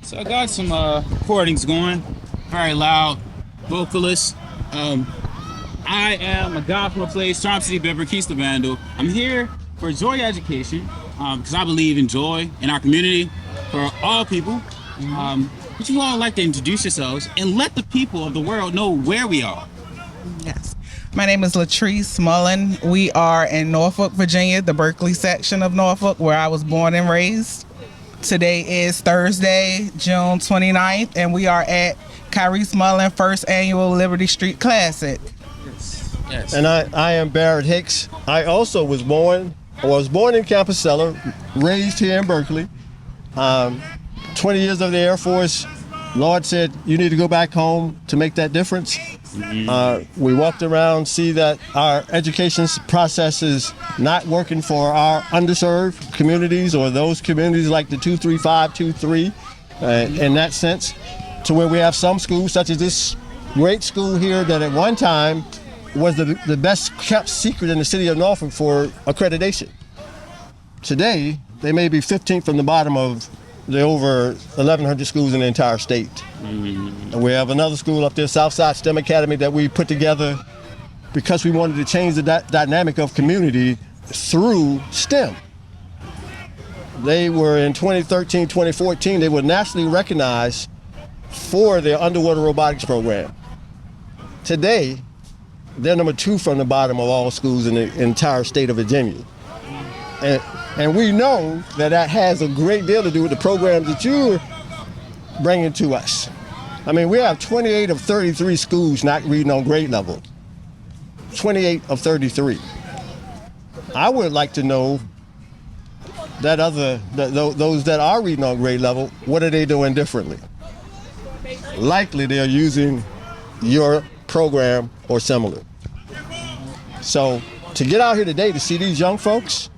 So I got some recordings going, very loud, vocalist. I am a guy from a place, Charm City, Berkley, Vandal. I'm here for joy education because I believe in joy in our community for all people. Would you all like to introduce yourselves and let the people of the world know where we are? Yes. My name is Latrice Mullen. We are in Norfolk, Virginia, the Berkley section of Norfolk, where I was born and raised. Today is Thursday, June 29th, and we are at Kyrese Mullen First Annual Liberty Street Classic. Yes. And I am Barrett Hicks. I also was born in Campusella, raised here in Berkeley. 20 years of the Air Force. Lord said, you need to go back home to make that difference. We walked around, see that our education process is not working for our underserved communities or those communities like the 23523 in that sense, to where we have some schools such as this great school here that at one time was the best kept secret in the city of Norfolk for accreditation. Today, they may be 15th from the bottom of the over 1,100 schools in the entire state. And we have another school up there, Southside STEM Academy, that we put together because we wanted to change the dynamic of community through STEM. They were in 2013, 2014, they were nationally recognized for their underwater robotics program. Today, they're number 2 from the bottom of all schools in the entire state of Virginia. And we know that has a great deal to do with the programs that you're bringing to us. I mean, we have 28 of 33 schools not reading on grade level. 28 of 33. I would like to know that those that are reading on grade level, what are they doing differently? Likely they're using your program or similar. So to get out here today to see these young folks,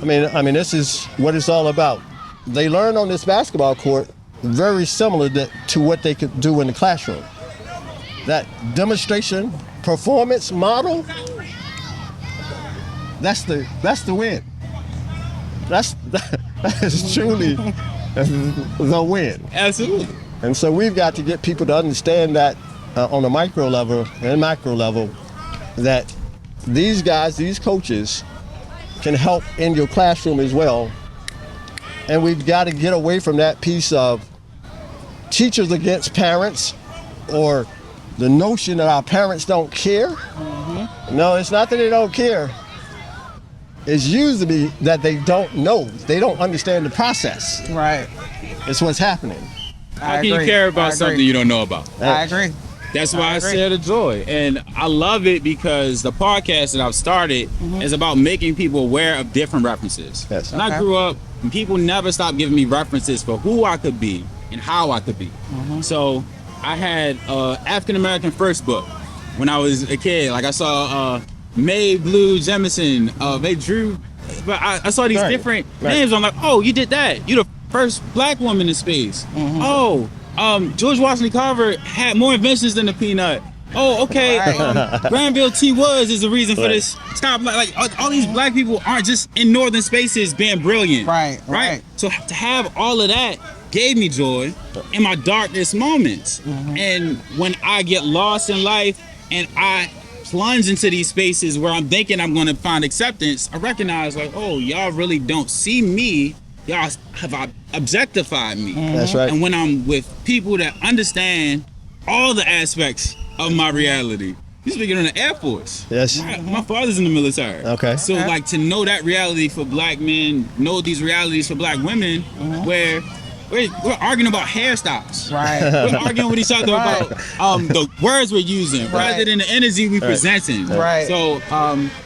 I mean, this is what it's all about. They learn on this basketball court very similar to what they could do in the classroom. That demonstration performance model, that's the win. That is truly the win. Absolutely. And so we've got to get people to understand that on a micro level and macro level, that these guys, these coaches, can help in your classroom as well. And we've got to get away from that piece of teachers against parents or the notion that our parents don't care. No, it's not that they don't care. It's usually that they don't know. They don't understand the process. Right. It's what's happening. How can you care about something you don't know about? I agree. That's why I share the joy. And I love it because the podcast that I've started is about making people aware of different references. Yes. When I grew up, people never stopped giving me references for who I could be and how I could be. So I had African-American first book when I was a kid. Like I saw Mae Blue Jemison, they drew, but I saw these different names. I'm like, oh, you did that. You're the first black woman in space. Oh, George Washington Carver had more inventions than the peanut. Oh, okay. Granville T. Woods is the reason for this top. Like all these black people aren't just in northern spaces being brilliant. Right. So to have all of that gave me joy in my darkest moments. And when I get lost in life and I plunge into these spaces where I'm thinking I'm going to find acceptance, I recognize like, oh, y'all really don't see me. Y'all have objectified me. That's right. And when I'm with people that understand all the aspects of my reality, you speaking in the Air Force. Yes. My father's in the military. Okay. So like to know that reality for black men, know these realities for black women, where we're arguing about hairstyles. Right. We're arguing with each other about the words we're using rather than the energy we presenting. Right. So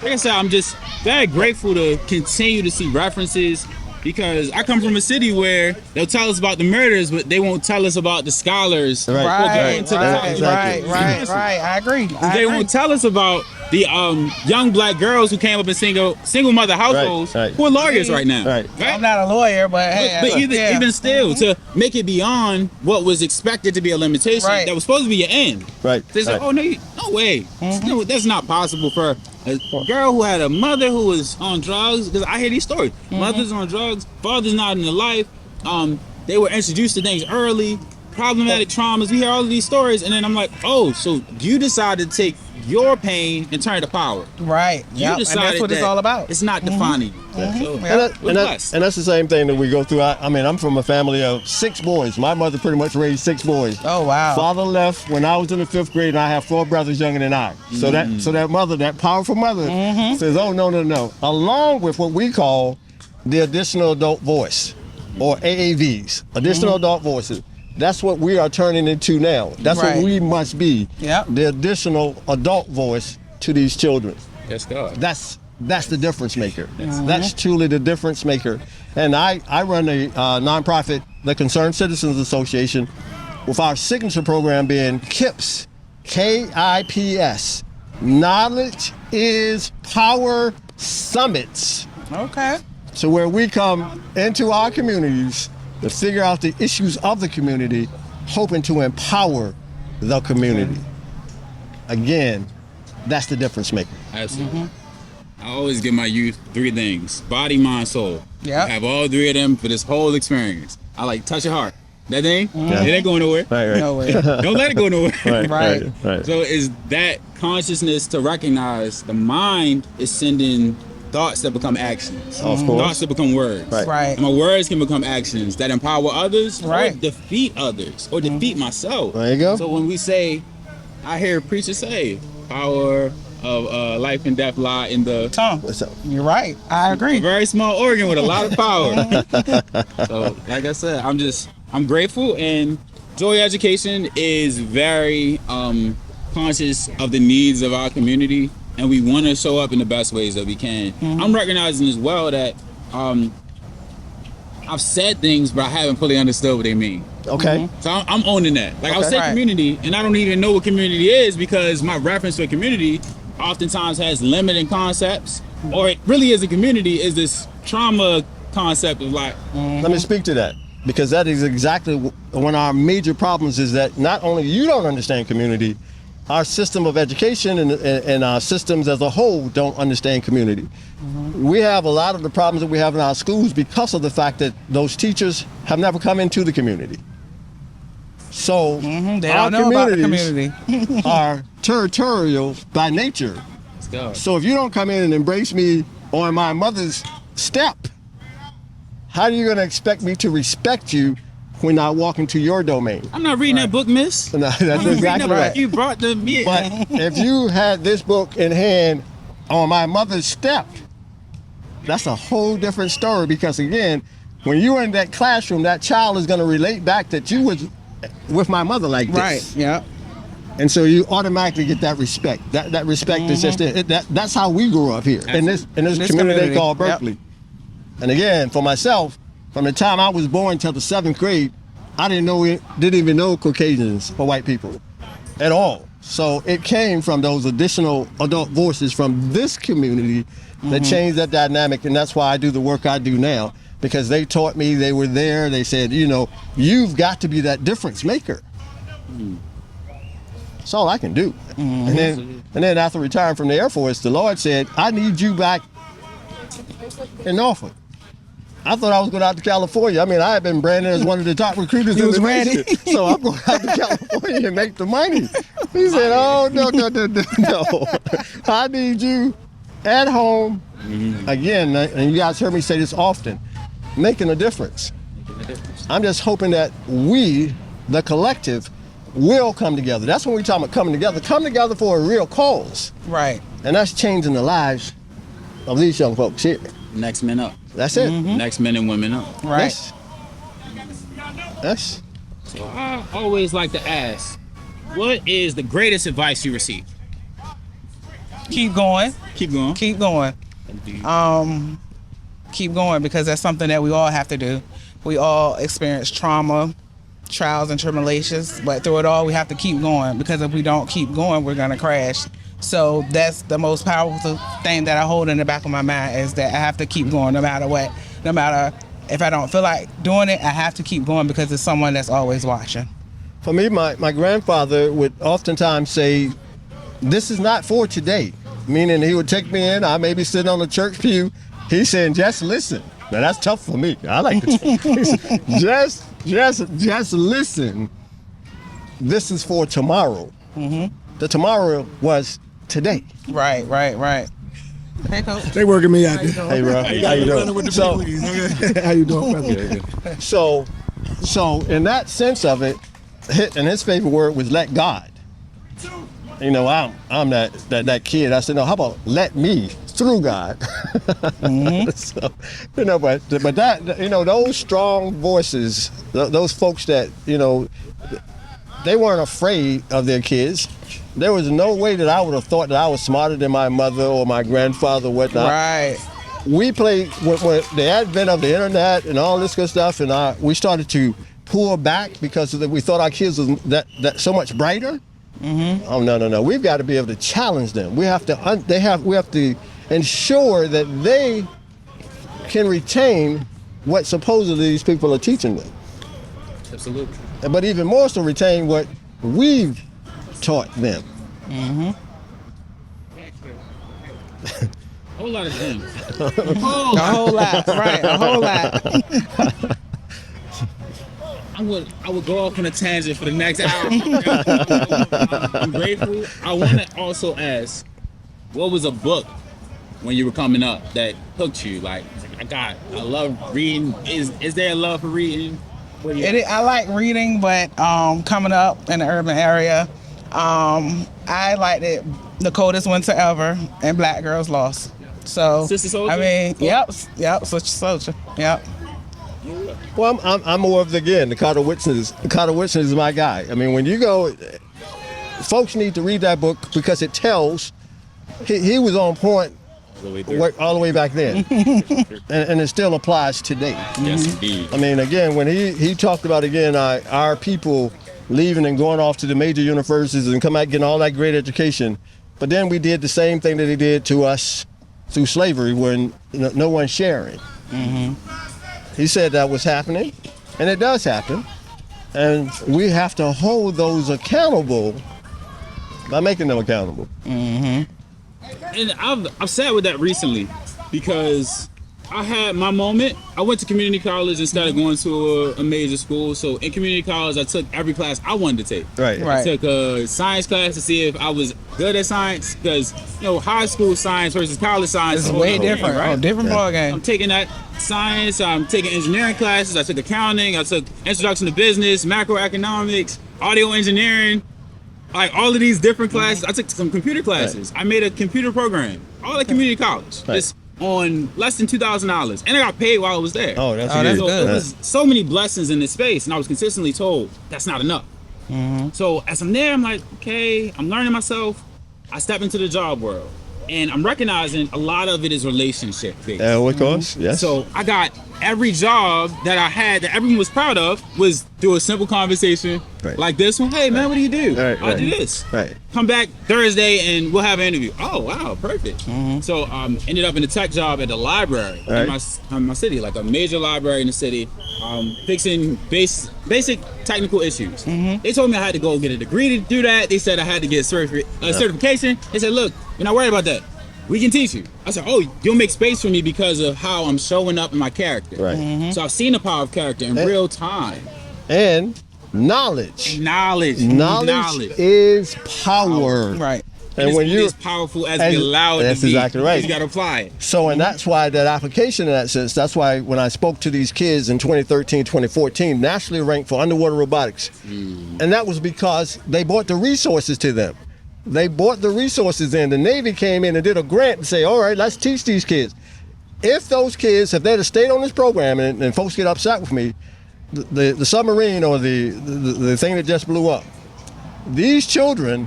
like I said, I'm just very grateful to continue to see references. Because I come from a city where they'll tell us about the murders, but they won't tell us about the scholars. Right. I agree. They won't tell us about the young black girls who came up in single mother households who are lawyers right now. Right. I'm not a lawyer, but hey. But even still, to make it beyond what was expected to be a limitation, that was supposed to be your end. Right. They said, oh, no way. No, that's not possible for a girl who had a mother who was on drugs. Because I hear these stories. Mother's on drugs, father's not in the life. they were introduced to things early, problematic traumas. We hear all of these stories, and then I'm like, oh, so you decided to take your pain and turn it to power. Right. You And decided that's what that it's all about. It's not defining you. So, we're blessed. And that's the same thing that we go through. I mean, I'm from a family of 6 boys. My mother pretty much raised 6 boys. Oh, wow. Father left when I was in the 5th grade, and I have 4 brothers younger than I. So that mother, that powerful mother, says, oh, no. Along with what we call the additional adult voice, or AAVs, additional adult voices. That's what we are turning into now. That's what we must be. Yep. The additional adult voice to these children. Yes, God. That's the difference maker. That's truly the difference maker. And I run a nonprofit, the Concerned Citizens Association, with our signature program being KIPS, KIPS, Knowledge is Power Summits. Okay. So where we come into our communities to figure out the issues of the community, hoping to empower the community. Again, that's the difference maker. Absolutely. I always give my youth 3 things: body, mind, soul. Yeah. Have all 3 of them for this whole experience. I like touch your heart. That thing, it ain't going nowhere. Right. No way. Don't let it go nowhere. Right. So is that consciousness to recognize the mind is sending thoughts that become actions. Of course. Thoughts that become words. Right. And my words can become actions that empower others Right. or defeat others or defeat myself. There you go. So when we say, I hear preachers say, power of life and death lie in the Tongue. What's up? You're right. I agree. a very small organ with a lot of power. So like I said, I'm grateful, and Joy Education is very conscious of the needs of our community, and we want to show up in the best ways that we can. I'm recognizing as well that I've said things, but I haven't fully understood what they mean. Okay. So I'm owning that. Like I'll say Right. community, and I don't even know what community is because my reference to a community oftentimes has limiting concepts, or it really is a community is this trauma concept of like, Let me speak to that, because that is exactly one of our major problems, is that not only you don't understand community, our system of education and our systems as a whole don't understand community. We have a lot of the problems that we have in our schools because of the fact that those teachers have never come into the community. So They our don't know about the communities community. are territorial by nature. let's go. So if you don't come in and embrace me on my mother's step, how are you going to expect me to respect you when I walk into your domain? I'm not reading that book, miss. No, that's I'm not reading exactly that book. right. You brought the me. But if you had this book in hand on my mother's step, that's a whole different story, because again, when you're in that classroom, that child is going to relate back that you was with my mother like this. Right. Yeah. And so you automatically get that respect. That respect is just it. That's how we grew up here in this community called Berkley. And again, for myself, from the time I was born till the 7th grade, I didn't even know Caucasians or white people at all. So it came from those additional adult voices from this community that changed that dynamic, and that's why I do the work I do now, because they taught me, they were there, they said, you've got to be that difference maker. That's all I can do. And then after retiring from the Air Force, the Lord said, I need you back in Norfolk. I thought I was going out to California. I mean, I had been branded as one of the top recruiters in the nation. So I'm going out to California and make the money. He said, oh, no. I need you at home. Again, and you guys heard me say this often, making a difference. I'm just hoping that we, the collective, will come together. That's when we talk about coming together. Come together for a real cause. Right. And that's changing the lives of these young folks here. Next men up. That's it. Next men and women up. Right. Yes. So I always like to ask, what is the greatest advice you received? Keep going. Keep going. Keep going. Keep going, because that's something that we all have to do. We all experience trauma, trials and tribulations, but through it all, we have to keep going, because if we don't keep going, we're gonna crash. So that's the most powerful thing that I hold in the back of my mind, is that I have to keep going no matter what. No matter if I don't feel like doing it, I have to keep going, because there's someone that's always watching. For me, my grandfather would oftentimes say, this is not for today. Meaning he would take me in, I may be sitting on the church pew, he's saying, just listen. Now that's tough for me. I like to he said, just just listen. This is for tomorrow. The tomorrow was today. Right. Hey, Coach. They working me out there. Hey, bro. How you doing? So, How you doing, brother? so in that sense of it, and his favorite word was "let God." You know, I'm that kid. I said, no, how about let me through God? So, you know, but that, you know, those strong voices, those folks that, you know, they weren't afraid of their kids. There was no way that I would have thought that I was smarter than my mother or my grandfather or whatnot. Right. We played with the advent of the internet and all this good stuff, and we started to pull back because we thought our kids was that so much brighter. Oh no! We've got to be able to challenge them. We have to ensure that they can retain what supposedly these people are teaching them. Absolutely. But even more so, retain what we've taught them. A whole lot of things. A whole lot. Right. A whole lot. I would go off on a tangent for the next hour. I'm grateful. I want to also ask, what was a book when you were coming up that hooked you? Like, I love reading. Is there a love for reading? I like reading, but coming up in the urban area, I liked it. The Coldest Winter Ever and Black Girls Lost. So, Sister Soldier? I mean, yep, Sister Soldier, yep. Well, I'm more of the Carter Whitson. Carter Whitson is my guy. I mean, when you go, folks need to read that book because it tells. He was on point all the way back then, and it still applies today. Yes, indeed. I mean, again, when he talked about our people leaving and going off to the major universities and come out getting all that great education, but then we did the same thing that they did to us through slavery, when no one's sharing. He said that was happening, and it does happen, and we have to hold those accountable by making them accountable. And I've sat with that recently because I had my moment. I went to community college instead of going to a major school. So in community college, I took every class I wanted to take. Right. I took a science class to see if I was good at science, because high school science versus college science It's way different. right? Different ball game. I'm taking that science. I'm taking engineering classes. I took accounting. I took introduction to business, macroeconomics, audio engineering. Like all of these different classes. I took some computer classes. Right. I made a computer program. All at community college. Right. Just on less than $2,000, and I got paid while I was there. Oh, that's good. So good. there was so many blessings in this space, and I was consistently told that's not enough. So as I'm there, I'm like, okay, I'm learning myself. I step into the job world, and I'm recognizing a lot of it is relationship based. Of course, yes. So I got every job that I had that everyone was proud of was through a simple conversation like this one. Hey man, what do you do? I do this. Right. Come back Thursday and we'll have an interview. Oh wow, perfect. So ended up in a tech job at the library in my city, like a major library in the city, fixing basic technical issues. They told me I had to go get a degree to do that. They said I had to get a certification. They said, look, you're not worried about that. We can teach you. I said, oh, you'll make space for me because of how I'm showing up in my character. Right. So I've seen the power of character in real time. And knowledge. Knowledge is power. Right. And when you're as powerful as we allow it to be. That's exactly right. You got to apply it. So, and that's why that application in that sense, that's why when I spoke to these kids in 2013, 2014, nationally ranked for underwater robotics. And that was because they brought the resources to them. They brought the resources in. The Navy came in and did a grant to say, all right, let's teach these kids. If those kids, if they'd have stayed on this program, and folks get upset with me, the submarine or the thing that just blew up, these children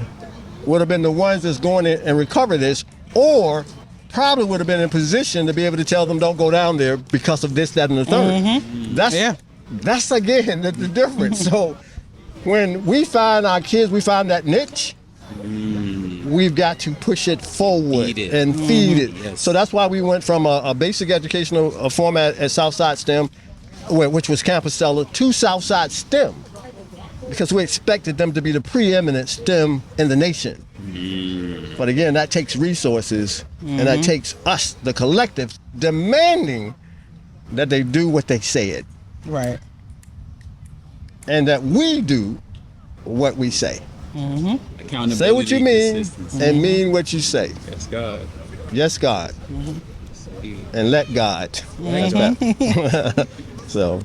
would have been the ones that's going in and recover this, or probably would have been in position to be able to tell them don't go down there because of this, that, and the third. That's again the difference. So when we find our kids, we find that niche, we've got to push it forward and feed it. Yes. So that's why we went from a basic educational format at Southside STEM, which was Campus Stellar, to Southside STEM, because we expected them to be the preeminent STEM in the nation. But again, that takes resources, and that takes us, the collective, demanding that they do what they said. Right. and that we do what we say. Accountability, Say what you mean consistency. and mean what you say. Yes, God. Yes, God. And let God. That's better. So,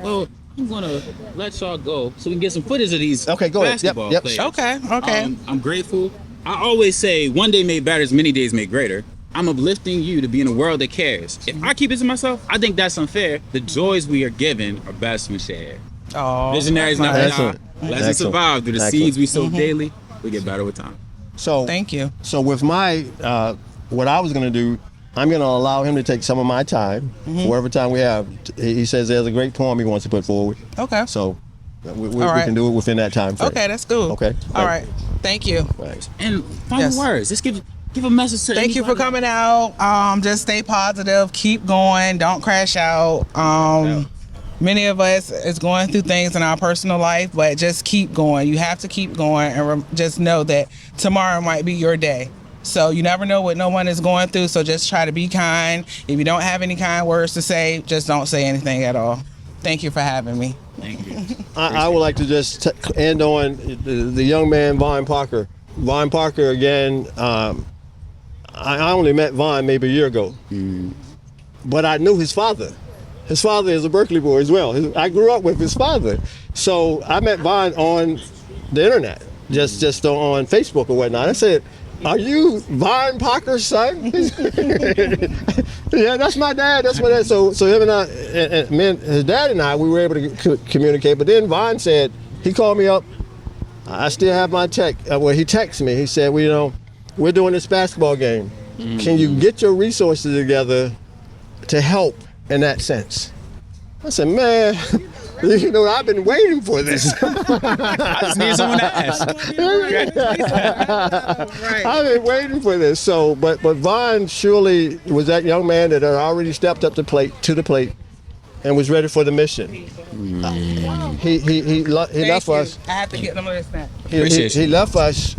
Well, I'm gonna let y'all go so we can get some footage of these Okay, go ahead. Yep, basketball yep. players. Okay. I'm grateful. I always say one day made better, many days made greater. I'm uplifting you to be in a world that cares. If I keep it to myself, I think that's unfair. The joys we are given are best when shared. Oh, Visionaries that's never nice. die. Excellent. Lessons Excellent. survive through the Excellent. seeds we sow daily. We get better with time. so Thank you. So with my, what I was going to do, I'm going to allow him to take some of my time, whatever time we have. He says there's a great poem he wants to put forward. Okay. So we right. can do it within that time frame. Okay, that's cool. Okay. All right. Thank you. Right. And final Yes. words. Just give a message to Thank you for anybody. coming out. Just stay positive. Keep going. Don't crash out. Many of us is going through things in our personal life, but just keep going. You have to keep going and just know that tomorrow might be your day. So you never know what no one is going through. So just try to be kind. If you don't have any kind words to say, just don't say anything at all. Thank you for having me. Thank you. I would like to just end on the young man, Vaughn Parker. Vaughn Parker, again, I only met Vaughn maybe a year ago, but I knew his father. His father is a Berkeley boy as well. I grew up with his father. So I met Vaughn on the internet, just on Facebook or whatnot. I said, "Are you Vaughn Parker's son?" Yeah, that's my dad. That's my dad. So him and I, and his dad and I, we were able to communicate. But then Vaughn said, he called me up. I still have my text. Well, he texted me. He said, "Well, we're doing this basketball game. Can you get your resources together to help in that sense?" I said, "Man, I've been waiting for this." I just need someone to ask. I've been waiting for this. So, but Vaughn surely was that young man that had already stepped up to the plate, and was ready for the mission. He left us. I have to get them this now. He left us,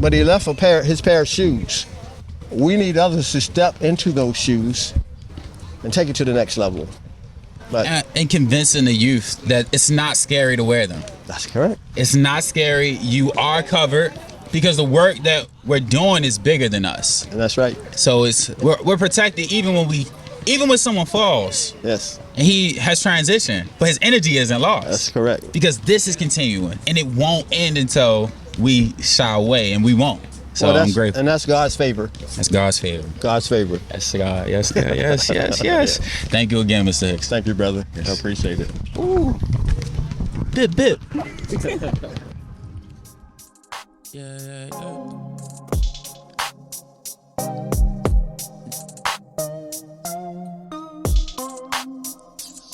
but he left his pair of shoes. We need others to step into those shoes and take it to the next level. But And convincing the youth that it's not scary to wear them. that's correct. It's not scary. You are covered because the work that we're doing is bigger than us. And that's right. So we're protected even when someone falls Yes, and he has transitioned, but his energy isn't lost. that's correct. Because this is continuing and it won't end until we shy away, and we won't. So Well, I'm grateful. And that's God's favor. That's God's favor. God's favor. Yes, God. Yes, God. Yes. Thank you again, Mr. Hicks. Thank you, brother. I appreciate it. Bip. Yeah.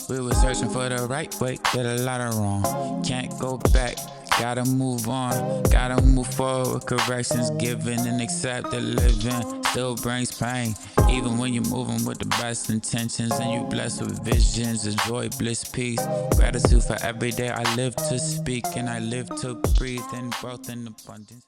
We were searching for the right way, did a lot of wrong. Can't go back, gotta move on. Gotta move forward, corrections given and accept the living. Still brings pain, even when you're moving with the best intentions. And you blessed with visions of joy, bliss, peace. Gratitude for every day I live to speak and I live to breathe in growth and abundance.